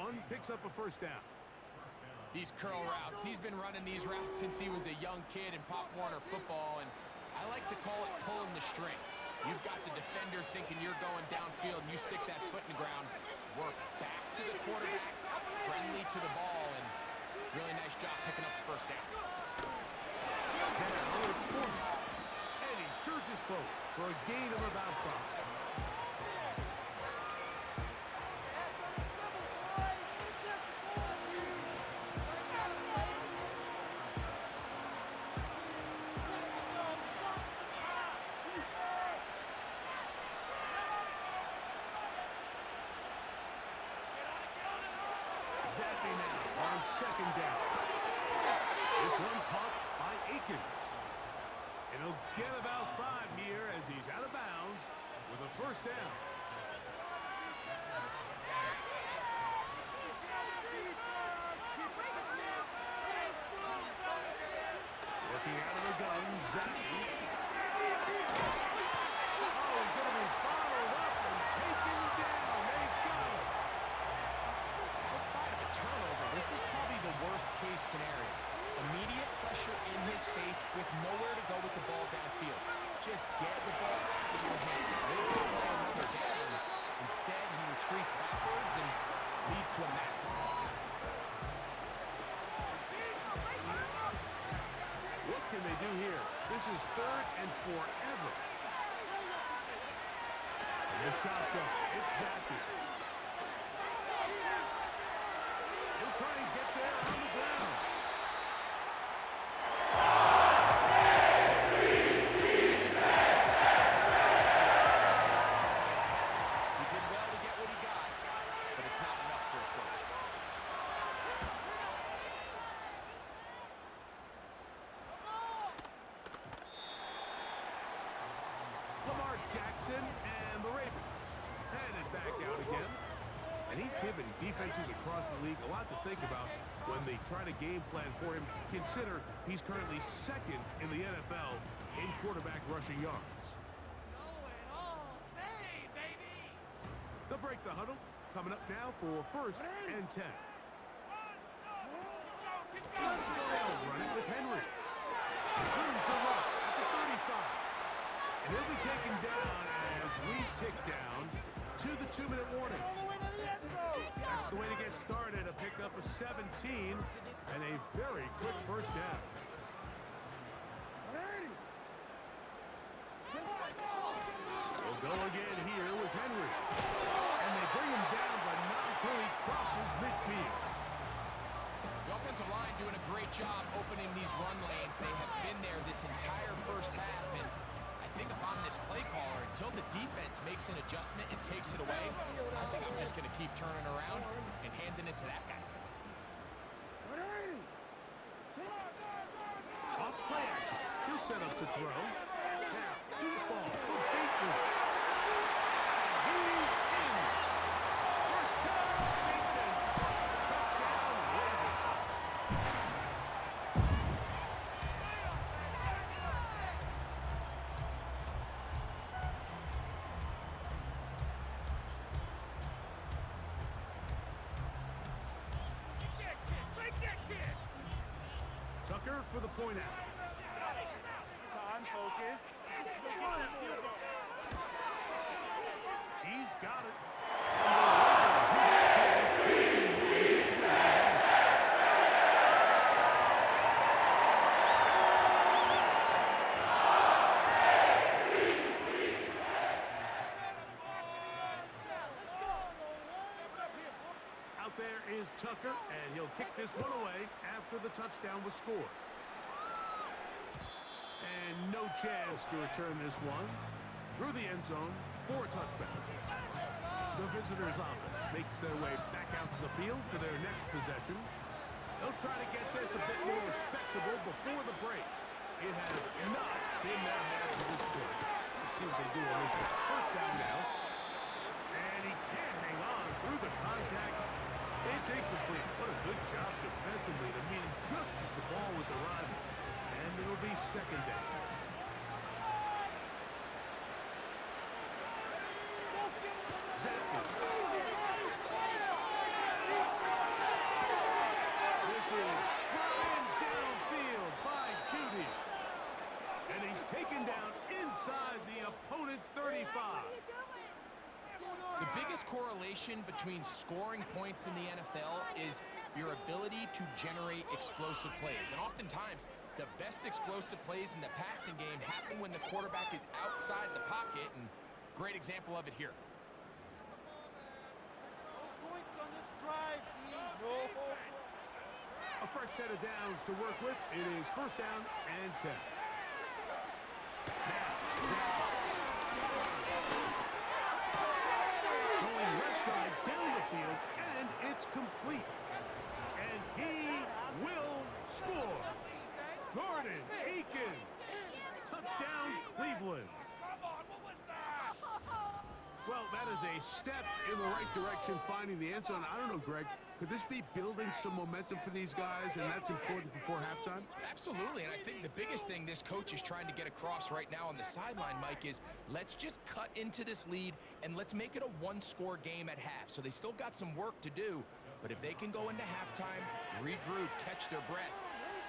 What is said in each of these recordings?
one, picks up a first down. These curl routes, he's been running these routes since he was a young kid in Pop Warner football, and I like to call it pulling the string. You've got the defender thinking you're going downfield, and you stick that foot in the ground, work back to the quarterback, friendly to the ball, and really nice job picking up the first down. Now it's 40. And he surges forward for a gain of about 5. Zapping now on second down. This one caught by Akins. And he'll get about 5 here as he's out of bounds with a first down. Working out of the gun, zapping. Oh, he's going to be bottled up and taken down. They got him. Outside of a turnover, this was probably the worst-case scenario. Immediate pressure in his face with nowhere to go with the ball downfield. Just get the ball out of your hand. They've taken another down. Instead, he retreats backwards and leads to a massive loss. What can they do here? This is 3rd and forever. And the shotgun, it's Zappy. He'll try and get there on the ground. He did well to get what he got, but it's not enough for a first. Lamar Jackson and the Ravens headed back out again. And he's given defenses across the league a lot to think about when they try to game plan for him. Consider he's currently 2nd in the NFL in quarterback rushing yards. They'll break the huddle. Coming up now for 1st and 10. They'll run it with Henry. Room to run at the 35. And he'll be taken down as we tick down to the 2-minute warning. That's the way to get started. A pickup of 17 and a very quick first down. We'll go again here with Henry. And they bring him down, but not until he crosses midfield. The offensive line doing a great job opening these run lanes. They have been there this entire first half, and I think if I'm this play caller, until the defense makes an adjustment and takes it away, I think I'm just going to keep turning around and handing it to that guy. Off play action. He'll set up to throw. Now, deep ball for Bateman. He's in. Rashad Bateman. Touchdown, Ravens. Tucker for the point out. Time, focus. He's got it. And the Ravens will actually 21-3. Out there is Tucker, and he'll kick this one away after the touchdown was scored. And no chance to return this one through the end zone for a touchdown. The visitors' offense makes their way back out to the field for their next possession. They'll try to get this a bit more respectable before the break. It has not been that bad to this point. Let's see what they do on this one. First down now. And he can't hang on through the contact. It's incomplete. What a good job defensively to meet him just as the ball was arriving. And it'll be second down. Zappy. correlation between scoring points in the NFL is your ability to generate explosive plays. And oftentimes, the best explosive plays in the passing game happen when the quarterback is outside the pocket, and great example of it here. No points on this drive, D. No. A fresh set of downs to work with. It is first down and 10. Going left side down the field, and it's complete. And he will score. Jordan Akins. Touchdown, Cleveland. Come on, what was that? Well, that is a step in the right direction, finding the end zone. I don't know, Greg. Could this be building some momentum for these guys, and that's important before halftime? Absolutely, and I think the biggest thing this coach is trying to get across right now on the sideline, Mike, is let's just cut into this lead and let's make it a one-score game at half. So they still got some work to do, but if they can go into halftime, regroup, catch their breath,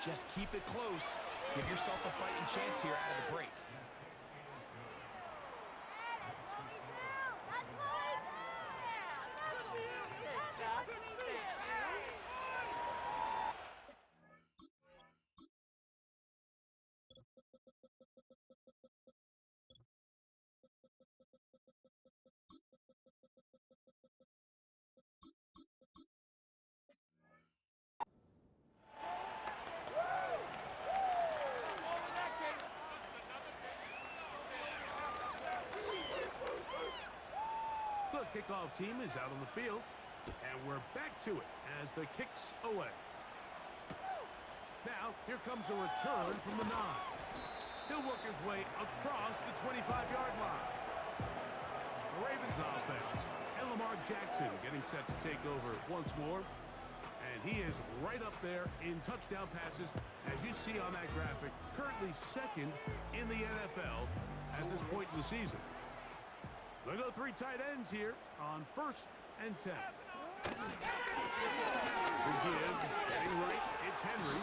just keep it close, give yourself a fighting chance here out of the break. The kickoff team is out on the field, and we're back to it as the kick's away. Now, here comes a return from the 9. He'll work his way across the 25-yard line. The Ravens offense, and Lamar Jackson getting set to take over once more. And he is right up there in touchdown passes, as you see on that graphic, currently second in the NFL at this point in the season. They go 3 tight ends here on first and 10. The give, getting right, it's Henry.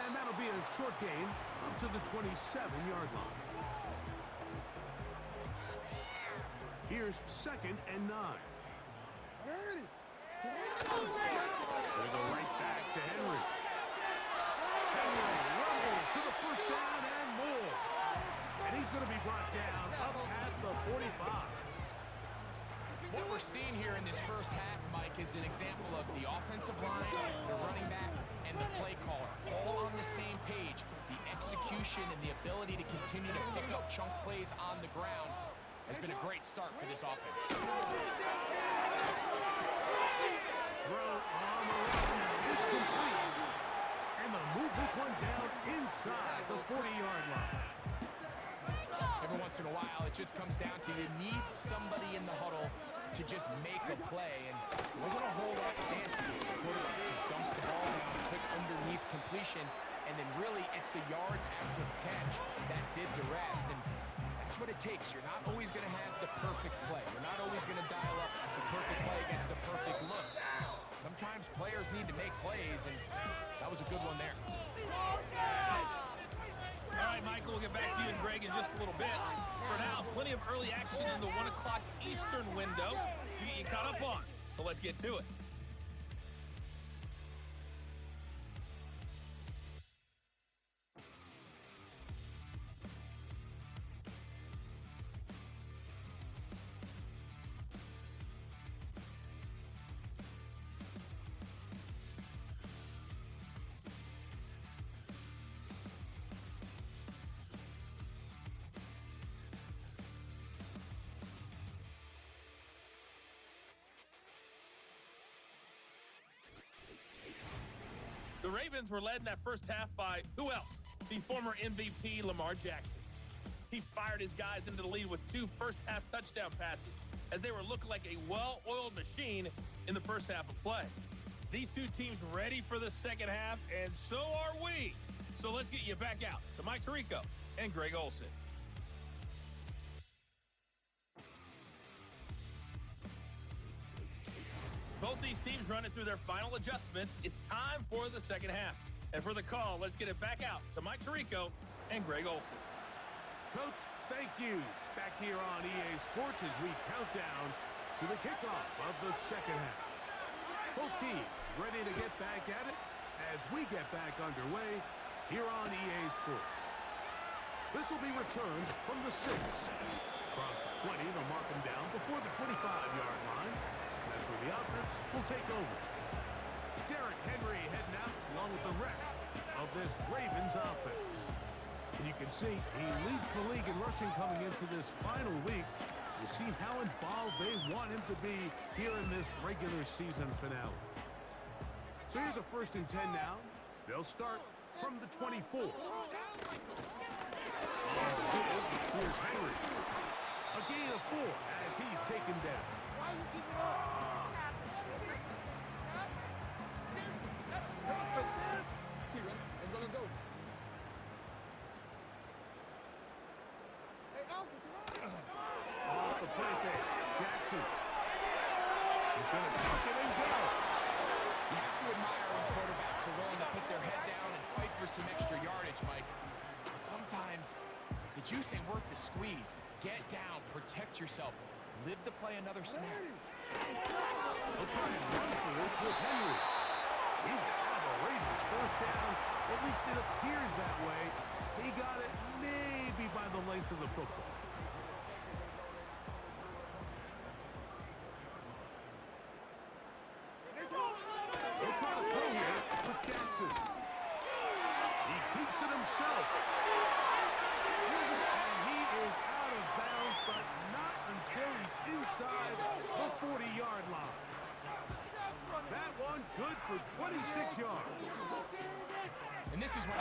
And that'll be a short gain up to the 27-yard line. Here's second and 9. They go right back to Henry. Henry rumbles to the first down and more. And he's going to be brought down up past the 45. What we're seeing here in this first half, Mike, is an example of the offensive line, the running back, and the play caller all on the same page. The execution and the ability to continue to pick up chunk plays on the ground has been a great start for this offense. Throw on the run is complete. And they'll move this one down inside the 40-yard line. Every once in a while, it just comes down to you need somebody in the huddle to just make a play, and it wasn't a whole lot fancy. The quarterback just dumps the ball down, quick underneath completion, and then really it's the yards after the catch that did the rest, and that's what it takes. You're not always going to have the perfect play. You're not always going to dial up the perfect play against the perfect look. Sometimes players need to make plays, and that was a good one there. All right, Michael, we'll get back to you and Greg in just a little bit. For now, plenty of early action in the 1 o'clock Eastern window to get you caught up on. So let's get to it. The Ravens were led in that first half by who else? The former MVP, Lamar Jackson. He fired his guys into the lead with 2 first-half touchdown passes as they were looking like a well-oiled machine in the first half of play. These 2 teams ready for the second half, and so are we. So let's get you back out to Mike Tirico and Greg Olsen. Both these teams running through their final adjustments. It's time for the second half. And for the call, let's get it back out to Mike Tirico and Greg Olsen. Coach, thank you. Back here on EA Sports as we count down to the kickoff of the second half. Both teams ready to get back at it as we get back underway here on EA Sports. This will be returned from the 6. Across the 20, they'll mark them down before the 25-yard line. That's where the offense will take over. Derrick Henry heading out along with the rest of this Ravens offense. And you can see he leads the league in rushing coming into this final week. We'll see how involved they want him to be here in this regular season finale. So here's a 1st and 10 now. They'll start from the 24. And the give, here's Henry. A gain of 4 as he's taken down. Why are you giving up? Wait for this. I'm gonna go. Hey, Alpha, Off the play fake, Jackson. He's going to tuck it and go. You have to admire when quarterbacks are willing to put their head down and fight for some extra yardage, Mike. But sometimes the juice ain't worth the squeeze. Get down, protect yourself, live to play another snap. They'll try and run for this with Henry. He has a Ravens 1st down. At least it appears that way. He got it maybe by the length of the football. They'll try to throw here with Jackson. He keeps it himself. And he is out of bounds, but not until he's inside the 40-yard line. That one good for 26 yards. And this is when